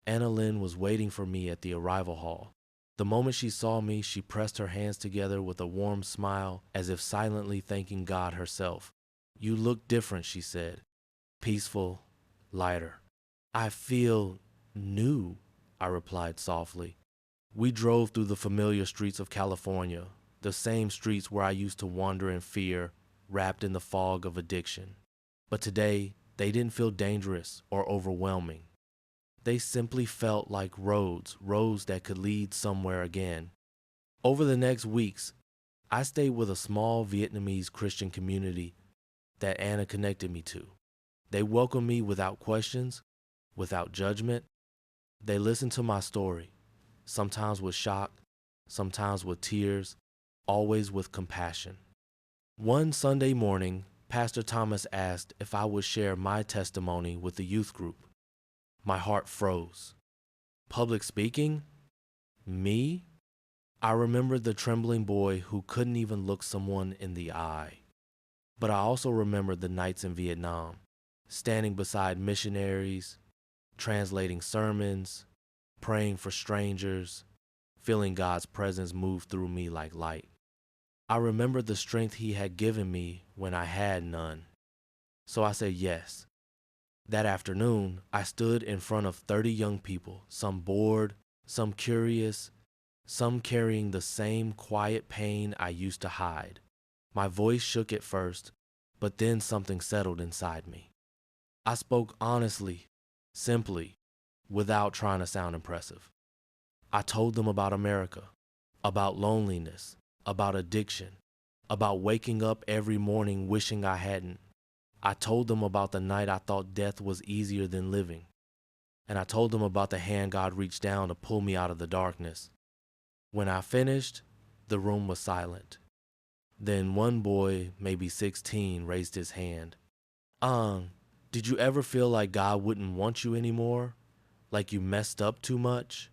Anna Lynn was waiting for me at the arrival hall. The moment she saw me, she pressed her hands together with a warm smile, as if silently thanking God herself. "You look different," she said. "Peaceful, lighter." "I feel new," I replied softly. We drove through the familiar streets of California, the same streets where I used to wander in fear, wrapped in the fog of addiction. But today, they didn't feel dangerous or overwhelming. They simply felt like roads that could lead somewhere again. Over the next weeks, I stayed with a small Vietnamese Christian community that Anna connected me to. They welcomed me without questions, without judgment. They listened to my story, sometimes with shock, sometimes with tears, always with compassion. One Sunday morning, Pastor Thomas asked if I would share my testimony with the youth group. My heart froze. Public speaking? Me? I remembered the trembling boy who couldn't even look someone in the eye. But I also remembered the nights in Vietnam, standing beside missionaries, translating sermons, praying for strangers, feeling God's presence move through me like light. I remembered the strength He had given me when I had none. So I said yes. That afternoon, I stood in front of 30 young people, some bored, some curious, some carrying the same quiet pain I used to hide. My voice shook at first, but then something settled inside me. I spoke honestly, simply, without trying to sound impressive. I told them about America, about loneliness, about addiction, about waking up every morning wishing I hadn't. I told them about the night I thought death was easier than living. And I told them about the hand God reached down to pull me out of the darkness. When I finished, the room was silent. Then one boy, maybe 16, raised his hand. Um, did you ever feel like God wouldn't want you anymore? Like you messed up too much?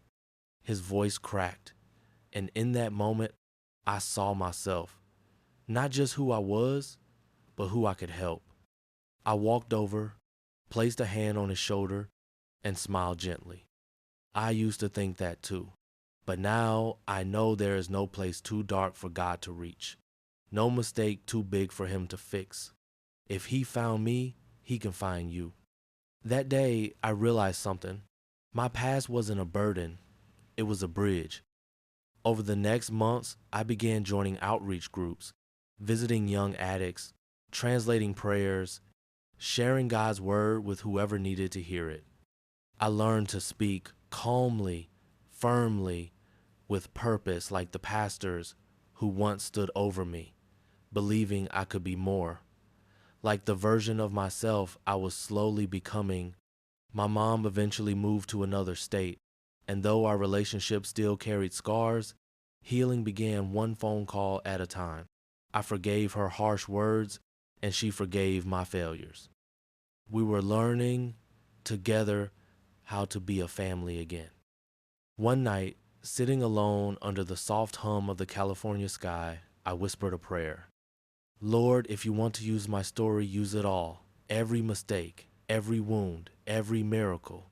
His voice cracked, and in that moment, I saw myself. Not just who I was, but who I could help. I walked over, placed a hand on his shoulder, and smiled gently. I used to think that too. But now I know there is no place too dark for God to reach. No mistake too big for Him to fix. If He found me, He can find you. That day, I realized something. My past wasn't a burden, it was a bridge. Over the next months, I began joining outreach groups, visiting young addicts, translating prayers, sharing God's word with whoever needed to hear it. I learned to speak calmly, firmly, with purpose like the pastors who once stood over me, believing I could be more. Like the version of myself I was slowly becoming. My mom eventually moved to another state, and though our relationship still carried scars, healing began one phone call at a time. I forgave her harsh words, and she forgave my failures. We were learning together how to be a family again. One night, sitting alone under the soft hum of the California sky, I whispered a prayer. Lord, if you want to use my story, use it all. Every mistake, every wound, every miracle.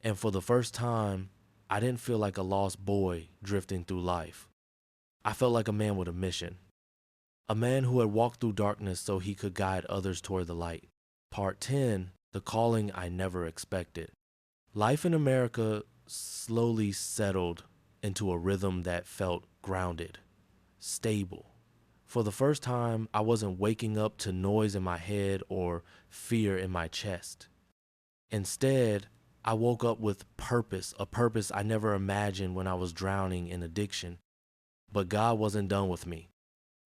And for the first time, I didn't feel like a lost boy drifting through life. I felt like a man with a mission. A man who had walked through darkness so he could guide others toward the light. Part 10, the calling I never expected. Life in America slowly settled into a rhythm that felt grounded, stable. For the first time, I wasn't waking up to noise in my head or fear in my chest. Instead, I woke up with purpose, a purpose I never imagined when I was drowning in addiction. But God wasn't done with me.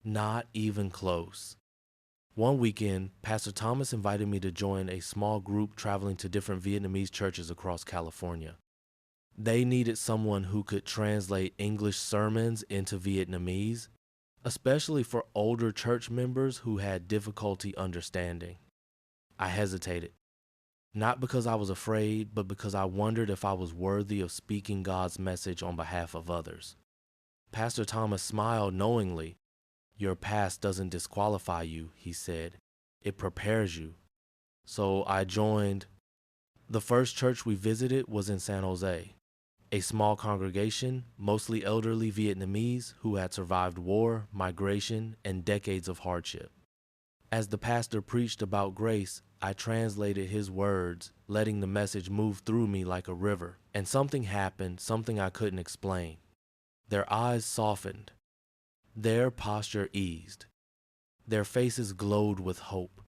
Not even close. One weekend, Pastor Thomas invited me to join a small group traveling to different Vietnamese churches across California. They needed someone who could translate English sermons into Vietnamese, especially for older church members who had difficulty understanding. I hesitated, not because I was afraid, but because I wondered if I was worthy of speaking God's message on behalf of others. Pastor Thomas smiled knowingly. Your past doesn't disqualify you, he said. It prepares you. So I joined. The first church we visited was in San Jose, a small congregation, mostly elderly Vietnamese who had survived war, migration, and decades of hardship. As the pastor preached about grace, I translated his words, letting the message move through me like a river. And something happened, something I couldn't explain. Their eyes softened. Their posture eased. Their faces glowed with hope.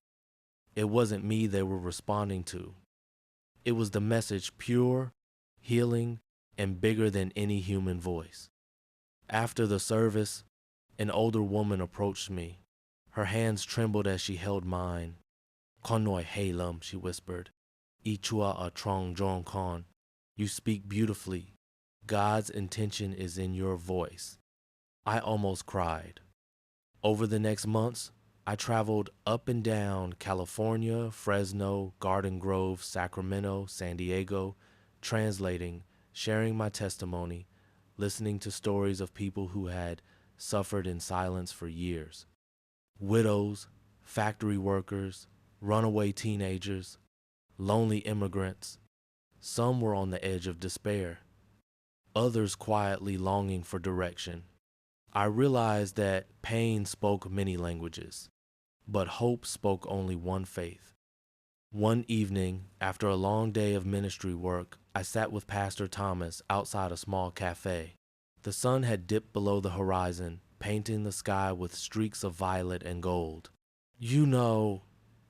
It wasn't me they were responding to. It was the message, pure, healing, and bigger than any human voice. After the service, an older woman approached me. Her hands trembled as she held mine. Konoi Halem, she whispered. Ichua a trong jong kon. You speak beautifully. God's intention is in your voice. I almost cried. Over the next months, I traveled up and down California, Fresno, Garden Grove, Sacramento, San Diego, translating, sharing my testimony, listening to stories of people who had suffered in silence for years. Widows, factory workers, runaway teenagers, lonely immigrants. Some were on the edge of despair, others quietly longing for direction. I realized that pain spoke many languages, but hope spoke only one faith. One evening, after a long day of ministry work, I sat with Pastor Thomas outside a small cafe. The sun had dipped below the horizon, painting the sky with streaks of violet and gold. You know,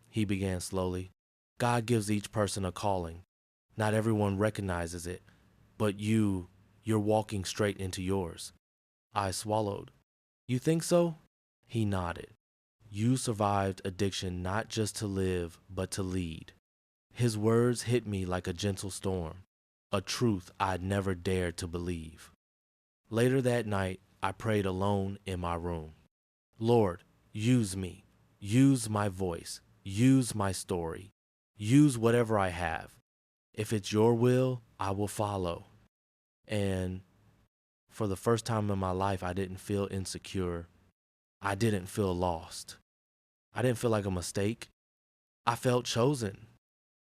he began slowly, God gives each person a calling. Not everyone recognizes it, but you're walking straight into yours. I swallowed. You think so? He nodded. You survived addiction not just to live, but to lead. His words hit me like a gentle storm, a truth I'd never dared to believe. Later that night, I prayed alone in my room. Lord, use me. Use my voice. Use my story. Use whatever I have. If it's your will, I will follow. And for the first time in my life, I didn't feel insecure. I didn't feel lost. I didn't feel like a mistake. I felt chosen.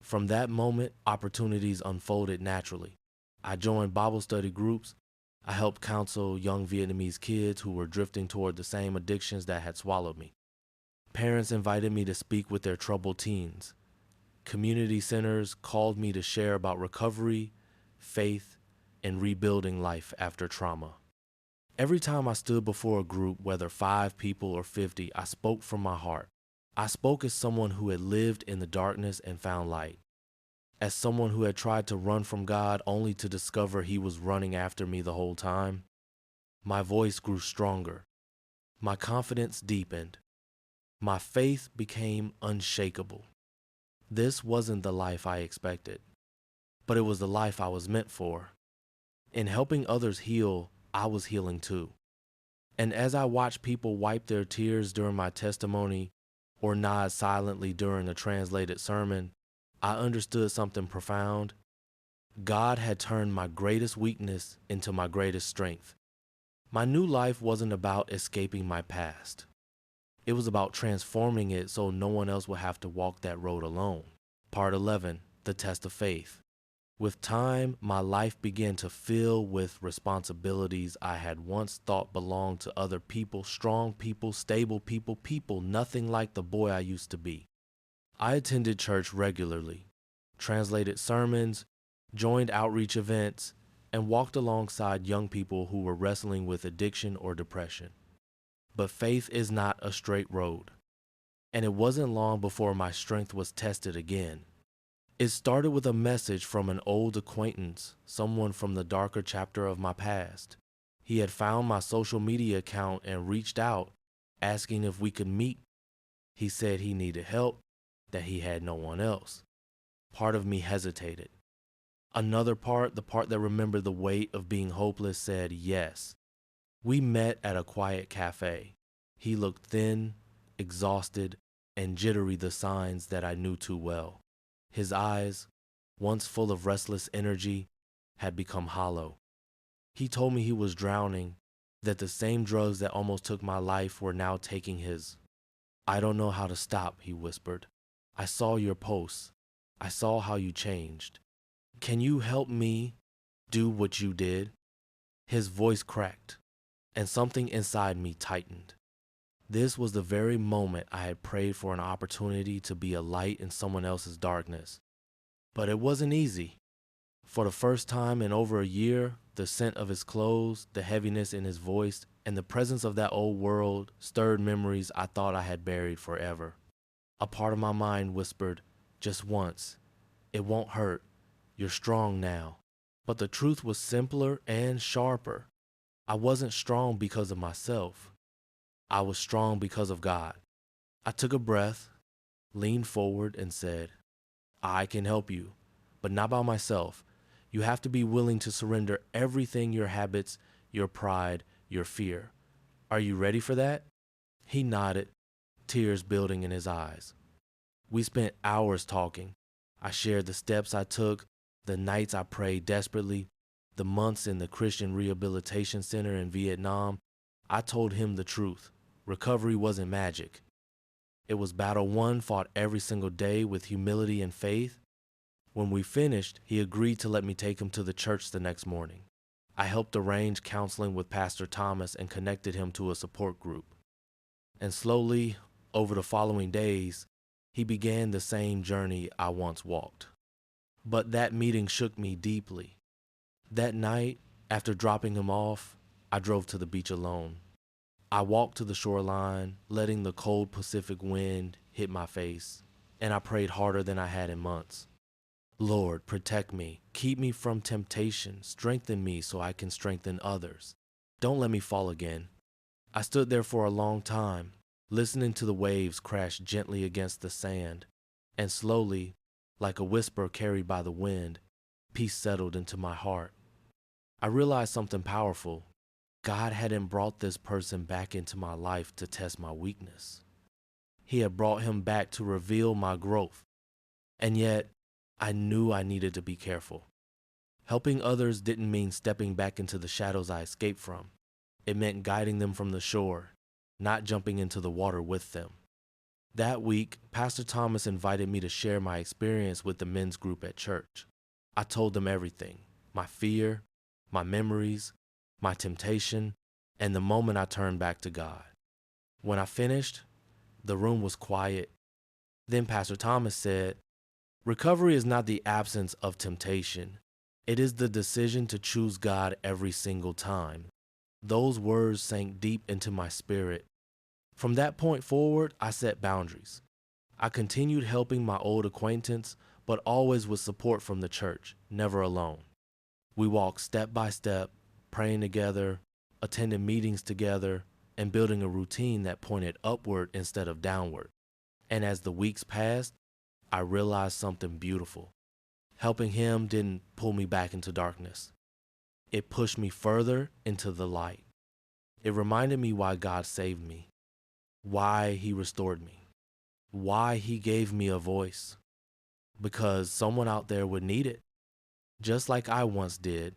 From that moment, opportunities unfolded naturally. I joined Bible study groups. I helped counsel young Vietnamese kids who were drifting toward the same addictions that had swallowed me. Parents invited me to speak with their troubled teens. Community centers called me to share about recovery, faith, and rebuilding life after trauma. Every time I stood before a group, whether 5 people or 50, I spoke from my heart. I spoke as someone who had lived in the darkness and found light, as someone who had tried to run from God only to discover he was running after me the whole time. My voice grew stronger. My confidence deepened. My faith became unshakable. This wasn't the life I expected, but it was the life I was meant for. In helping others heal, I was healing too. And as I watched people wipe their tears during my testimony or nod silently during a translated sermon, I understood something profound. God had turned my greatest weakness into my greatest strength. My new life wasn't about escaping my past. It was about transforming it so no one else would have to walk that road alone. Part 11, the test of faith. With time, my life began to fill with responsibilities I had once thought belonged to other people, strong people, stable people, people nothing like the boy I used to be. I attended church regularly, translated sermons, joined outreach events, and walked alongside young people who were wrestling with addiction or depression. But faith is not a straight road, and it wasn't long before my strength was tested again. It started with a message from an old acquaintance, someone from the darker chapter of my past. He had found my social media account and reached out, asking if we could meet. He said he needed help, that he had no one else. Part of me hesitated. Another part, the part that remembered the weight of being hopeless, said yes. We met at a quiet cafe. He looked thin, exhausted, and jittery, the signs that I knew too well. His eyes, once full of restless energy, had become hollow. He told me he was drowning, that the same drugs that almost took my life were now taking his. I don't know how to stop, he whispered. I saw your posts. I saw how you changed. Can you help me do what you did? His voice cracked, and something inside me tightened. This was the very moment I had prayed for an opportunity to be a light in someone else's darkness. But it wasn't easy. For the first time in over a year, the scent of his clothes, the heaviness in his voice, and the presence of that old world stirred memories I thought I had buried forever. A part of my mind whispered, just once. It won't hurt. You're strong now. But the truth was simpler and sharper. I wasn't strong because of myself. I was strong because of God. I took a breath, leaned forward, and said, I can help you, but not by myself. You have to be willing to surrender everything, your habits, your pride, your fear. Are you ready for that? He nodded, tears building in his eyes. We spent hours talking. I shared the steps I took, the nights I prayed desperately, the months in the Christian Rehabilitation Center in Vietnam. I told him the truth. Recovery wasn't magic. It was battle won, fought every single day with humility and faith. When we finished, he agreed to let me take him to the church the next morning. I helped arrange counseling with Pastor Thomas and connected him to a support group. And slowly, over the following days, he began the same journey I once walked. But that meeting shook me deeply. That night, after dropping him off, I drove to the beach alone. I walked to the shoreline, letting the cold Pacific wind hit my face, and I prayed harder than I had in months. Lord, protect me, keep me from temptation, strengthen me so I can strengthen others. Don't let me fall again. I stood there for a long time, listening to the waves crash gently against the sand, and slowly, like a whisper carried by the wind, peace settled into my heart. I realized something powerful. God hadn't brought this person back into my life to test my weakness. He had brought him back to reveal my growth. And yet, I knew I needed to be careful. Helping others didn't mean stepping back into the shadows I escaped from. It meant guiding them from the shore, not jumping into the water with them. That week, Pastor Thomas invited me to share my experience with the men's group at church. I told them everything, my fear, my memories, my temptation, and the moment I turned back to God. When I finished, the room was quiet. Then Pastor Thomas said, recovery is not the absence of temptation. It is the decision to choose God every single time. Those words sank deep into my spirit. From that point forward, I set boundaries. I continued helping my old acquaintance, but always with support from the church, never alone. We walked step by step, praying together, attending meetings together, and building a routine that pointed upward instead of downward. And as the weeks passed, I realized something beautiful. Helping him didn't pull me back into darkness. It pushed me further into the light. It reminded me why God saved me, why he restored me, why he gave me a voice. Because someone out there would need it, just like I once did.